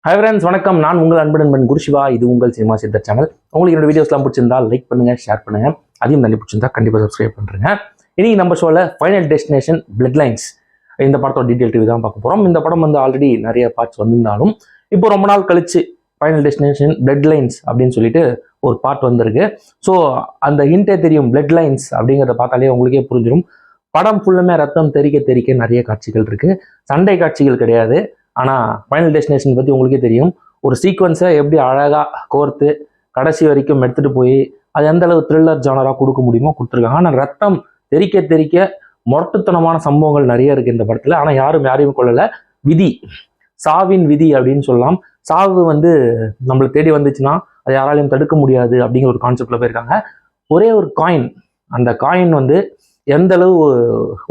Hi friends, வணக்கம். நான் உங்கள் அன்பு நண்பன் குருசிவா. இது உங்கள் சினிமா சித்தர் சேனல். உங்களுக்கு என்னோட வீடியோஸ்லாம் பிடிச்சிருந்தா லைக் பண்ணுங்க, ஷேர் பண்ணுங்க. அதையும் தண்ணி பிடிச்சிருந்தா கண்டிப்பாக சப்ஸ்கிரைப் பண்ணுறேங்க. இனி நம்ம ஷோவில் ஃபைனல் டெஸ்டினேஷன் பிளட் லைன்ஸ் இந்த படத்தோட டீட்டெயில் ரிவ்யூ தான் பார்க்க போகிறோம். இந்த படம் ஆல்ரெடி நிறைய பார்ட்ஸ் வந்திருந்தாலும் இப்போ ரொம்ப நாள் கழிச்சு ஃபைனல் டெஸ்டினேஷன் பிளட் லைன்ஸ் அப்படின்னு சொல்லிட்டு ஒரு பார்ட் வந்திருக்கு. ஸோ அந்த ஹிண்டே தெரியும், பிளட் லைன்ஸ் அப்படிங்கிறத பார்த்தாலே உங்களுக்கே புரிஞ்சிடும். படம் ஃபுல்லுமே ரத்தம் தெறிக்க நிறைய காட்சிகள் இருக்குது. சண்டை காட்சிகள் கிடையாது. ஆனால் ஃபைனல் டெஸ்டினேஷன் பற்றி உங்களுக்கே தெரியும். ஒரு சீக்வன்ஸை எப்படி அழகாக கோர்த்து கடைசி வரைக்கும் எடுத்துகிட்டு போய் அது எந்த அளவு த்ரில்லர் ஜானராக கொடுக்க முடியுமோ கொடுத்துருக்காங்க. ஆனால் ரத்தம் தெறிக்க முரட்டுத்தனமான சம்பவங்கள் நிறைய இருக்குது இந்த படத்தில். ஆனால் யாரையும் கொள்ளலை. விதி, சாவின் விதி அப்படின்னு சொல்லலாம். சாவு நம்மளை தேடி வந்துச்சுன்னா அதை யாராலையும் தடுக்க முடியாது அப்படிங்கிற ஒரு கான்செப்டில் போயிருக்காங்க. ஒரே ஒரு காயின், அந்த காயின் எந்த அளவு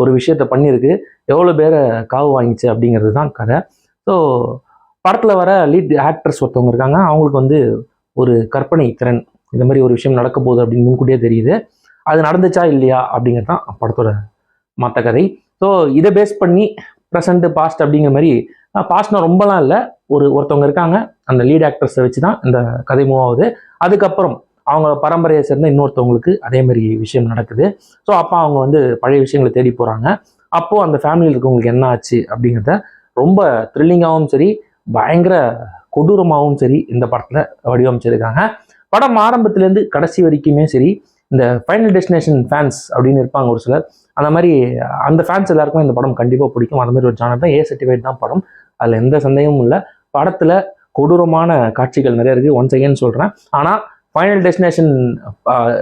ஒரு விஷயத்த பண்ணியிருக்கு, எவ்வளோ பேரை காவு வாங்கிச்சு அப்படிங்கிறது தான் கதை. ஸோ படத்தில் வர லீட் ஆக்டர்ஸ் ஒருத்தவங்க இருக்காங்க. அவங்களுக்கு ஒரு கற்பனை திறன், இந்த மாதிரி ஒரு விஷயம் நடக்க போகுது அப்படின்னு முன்கூட்டியே தெரியுது. அது நடந்துச்சா இல்லையா அப்படிங்கிறது தான் படத்தோட மற்ற கதை. ஸோ இதை பேஸ் பண்ணி ப்ரெசண்ட்டு பாஸ்ட் அப்படிங்கிற மாதிரி, பாஸ்ட்னா ரொம்பலாம் இல்லை, ஒருத்தவங்க இருக்காங்க. அந்த லீட் ஆக்டர்ஸை வச்சு தான் இந்த கதை மூவ் ஆகுது. அதுக்கப்புறம் அவங்க பரம்பரையை சேர்ந்த இன்னொருத்தவங்களுக்கு அதே மாதிரி விஷயம் நடக்குது. ஸோ அப்போ அவங்க பழைய விஷயங்களை தேடி போகிறாங்க. அப்போது அந்த ஃபேமிலியில் இருக்கவங்களுக்கு என்ன ஆச்சு அப்படிங்கிறத ரொம்ப த்ரில்லிங்காகவும் சரி, பயங்கர கொடூரமாகவும் சரி இந்த படத்தில் வடிவமைச்சிருக்காங்க. படம் ஆரம்பத்துலேருந்து கடைசி வரைக்குமே சரி, இந்த ஃபைனல் டெஸ்டினேஷன் ஃபேன்ஸ் அப்படின்னு இருப்பாங்க ஒரு சிலர். அந்த மாதிரி அந்த ஃபேன்ஸ் எல்லாருக்கும் இந்த படம் கண்டிப்பாக பிடிக்கும். அந்த மாதிரி ஒரு ஜானர் தான். A-certified தான் படம், அதில் எந்த சந்தேகமும் இல்லை. படத்தில் கொடூரமான காட்சிகள் நிறைய இருக்குது, ஒன்ஸ் அகேன் சொல்கிறேன். ஆனால் ஃபைனல் டெஸ்டினேஷன்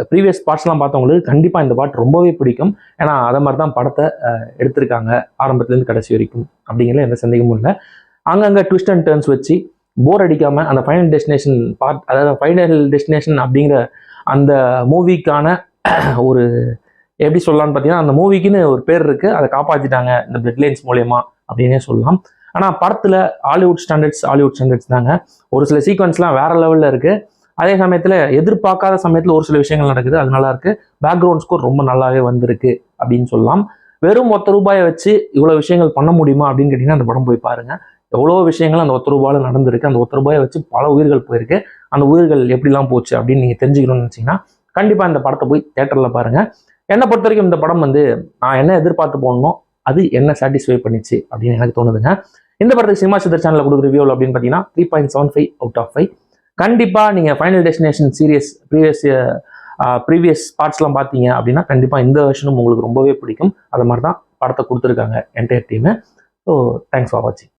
ப்ரீவியஸ் பார்ட்ஸ்லாம் பார்த்தவங்களுக்கு கண்டிப்பாக இந்த பாட்டு ரொம்பவே பிடிக்கும். ஏன்னா அதை மாதிரி தான் படத்தை எடுத்திருக்காங்க ஆரம்பத்துலேருந்து கடைசி வரைக்கும் அப்படிங்கிற எந்த சந்தேகமும் இல்லை. அங்கங்கே ட்விஸ்ட் அண்ட் டர்ன்ஸ் வச்சு போர் அடிக்காமல் அந்த ஃபைனல் டெஸ்டினேஷன் பார்ட், அதாவது ஃபைனல் டெஸ்டினேஷன் அப்படிங்கிற அந்த மூவிக்கான ஒரு எப்படி சொல்லலாம்னு பார்த்தீங்கன்னா, அந்த மூவிக்குன்னு ஒரு பேர் இருக்குது, அதை காப்பாற்றிட்டாங்க இந்த பிளட் லைன்ஸ் மூலயமா அப்படின்னே சொல்லலாம். ஆனால் படத்தில் ஹாலிவுட் ஸ்டாண்டர்ட்ஸ் தாங்க. ஒரு சில சீக்வன்ஸ்லாம் வேறு லெவலில் இருக்குது. அதே சமயத்தில் எதிர்பார்க்காத சமயத்தில் ஒரு சில விஷயங்கள் நடக்குது, அது நல்லா இருக்கு. பேக்ரவுண்ட் ஸ்கோர் ரொம்ப நல்லாவே வந்திருக்கு அப்படின்னு சொல்லலாம். வெறும் ₹1 வச்சு இவ்வளோ விஷயங்கள் பண்ண முடியுமா அப்படின்னு கேட்டிங்கன்னா அந்த படம் போய் பாருங்க. எவ்வளோ விஷயங்கள் அந்த ₹1 நடந்திருக்கு. அந்த ₹1 வச்சு பல உயிர்கள் போயிருக்கு. அந்த உயிர்கள் எப்படிலாம் போச்சு அப்படின்னு நீங்கள் தெரிஞ்சுக்கணும்னு நினச்சிங்கன்னா கண்டிப்பாக இந்த படத்தை போய் தேட்டரில் பாருங்க. என்னை பொறுத்த வரைக்கும் இந்த படம் நான் என்ன எதிர்பார்த்து போகணுமோ அது என்ன சாட்டிஸ்ஃபை பண்ணிச்சு அப்படின்னு எனக்கு தோணுதுங்க. இந்த படத்துக்கு சினிமா சித்தர் சேனலில் கொடுக்குற ரிவ்யூவில் அப்படின்னு பார்த்தீங்கன்னா 3.75 அவுட் ஆஃப் 5. கண்டிப்பாக நீங்கள் ஃபைனல் டெஸ்டினேஷன் சீரியஸ் ப்ரீவியஸ் பார்ட்ஸ்லாம் பார்த்தீங்க அப்படின்னா கண்டிப்பாக இந்த வெர்ஷனும் உங்களுக்கு ரொம்பவே பிடிக்கும். அது மாதிரி தான் படத்தை கொடுத்துருக்காங்க entire team. So thanks for வாட்சிங்.